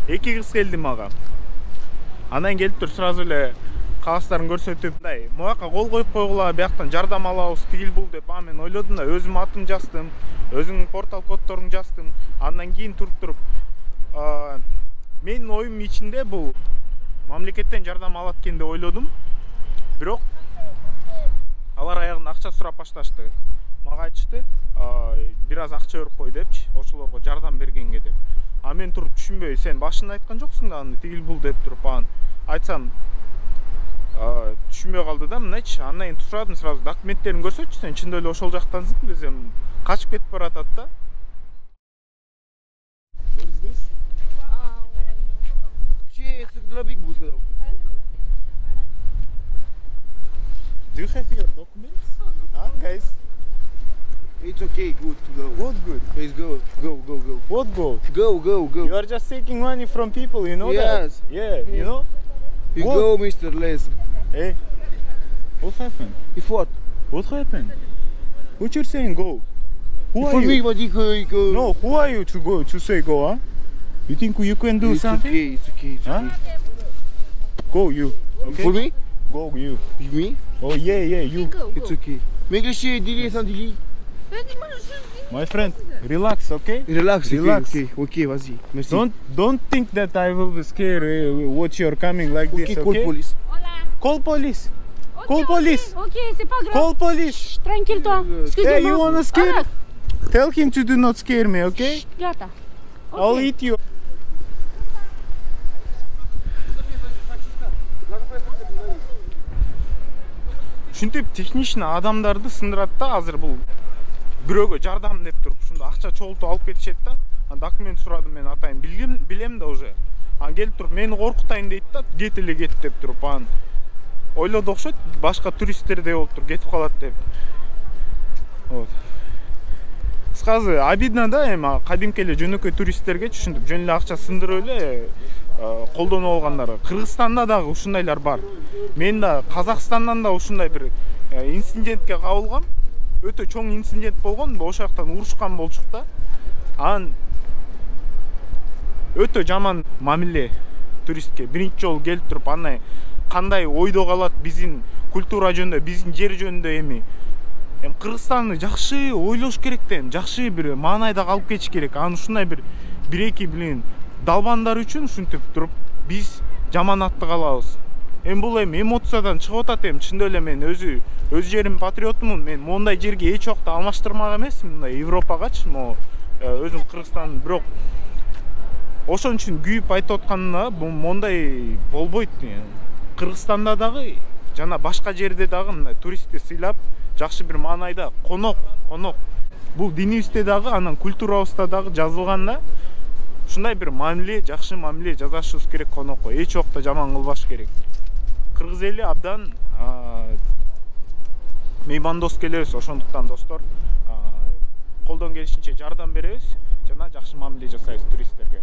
Эки кыз келди мага. Анан келип туруп сразу эле кагазтарын көрсөтүп, мындай, муака кол коюп койгула, бияктан жардам алабыз, тигил бул деп, мен ойлодум да, өзүм атым жаздым, өзүңүн портал коддоруңду жаздым. Андан кийин туруп менин оюм ичинде бул мамлекеттен жардам алат экен деп ойлодум. Бирок алар аягында акча сурап башташты. Мага айтышты, бир аз акча берип кой депчи, ошолорго жардам бергенге деп. Мен туруп түшүнбөй, сен башында айткан жоксуң да, аны тигил бул деп туруп айтсам, түшүнбөй калды да, мынайчы. Андан кийин сурадым сразу, документтерин көрсөтчү, сен чындап эле ошол жактансың десем, качып кетип баратат да. Do you have your documents? Guys? It's okay, good to go. What good? Please go. What go? Go. You are just taking money from people, you know Yes. that? Yeah, you know? You What? go, Mr. Les. Hey, what happened? If what? What happened? What you're saying go? Who are For you? me, what you go? No, who are you to go, to say go, huh? You think you can do It's something? It's okay. Huh? Go, you. Okay? For me? Go, you. Me? Oh, yeah, you. It's okay. Make a share, Dili, Sandili. My friend, relax, okay? Relax. Relax. Okay, vas-y. Merci. Don't think that I will be scared watch you're coming like this, okay? Call police. Call police. Call police. Okay, c'est pas grave. Call police. Tranquille-toi. Excusez-moi. Hey, you wanna scare? Arrête. Tell him to do not scare me, okay? Gata. I'll eat you. Ушинтип техничный адамдарды сындырат да, азыр бул бирөөгө жардам деп туруп, ушунда акча чогултуп алып кетишет да. Документ сурадым, мен атайын билем да уже. Келип туруп мени коркутайын дейт да, кет деп туруп, ойлоду окшойт, башка туристтердей болуп туруп кетип калат деп. Вот. Кыскасы обидно да, эми кадимки эле жөнөкөй туристтерге түшүнүп, жөн эле акча сындырып эле колдонуп алгандар. Кыргызстанда дагы ушундайлар бар. Мен да Казакстандан да ушундай бир инцидентке кабылгам. Өтө чоң инцидент болгон, ошол жактан урушкан болчук да. Өтө жаман мамиле туристке. Биринчи жолу келип туруп, кандай ойдо калат биздин культура жөнүндө, биздин жер жөнүндө эми Кыргызстанды жакшы ойлош керек да, жакшы бир маанайда калып кетиш керек. Ушундай бир эки далбандар үчүн ушинтип туруп биз жаманатты калабыз. Бул эмоциядан чыгып атат. Чындап эле мен өз жерим патриотумун. Мен мондай жерге эч убакта алмаштырмак эмесмин, мындай Европагачы, өзүм Кыргызстан, бирок ошон үчүн күйүп айтып атканына мондай болбойт. Кыргызстанда дагы жана башка жерде дагы мындай туристти сыйлап, жакшы бир маанайда конок. Бул динибизде дагы, анан культурабызда дагы жазылган да. Ушундай бир мамиле, жакшы мамиле жасашыбыз керек конокко. Эч убакта жаман кылбаш керек. Кыргыз эли абдан меймандос келебиз, ошондуктан достор, колдон келишинче жардам беребиз жана жакшы мамиле жасайбыз туристтерге.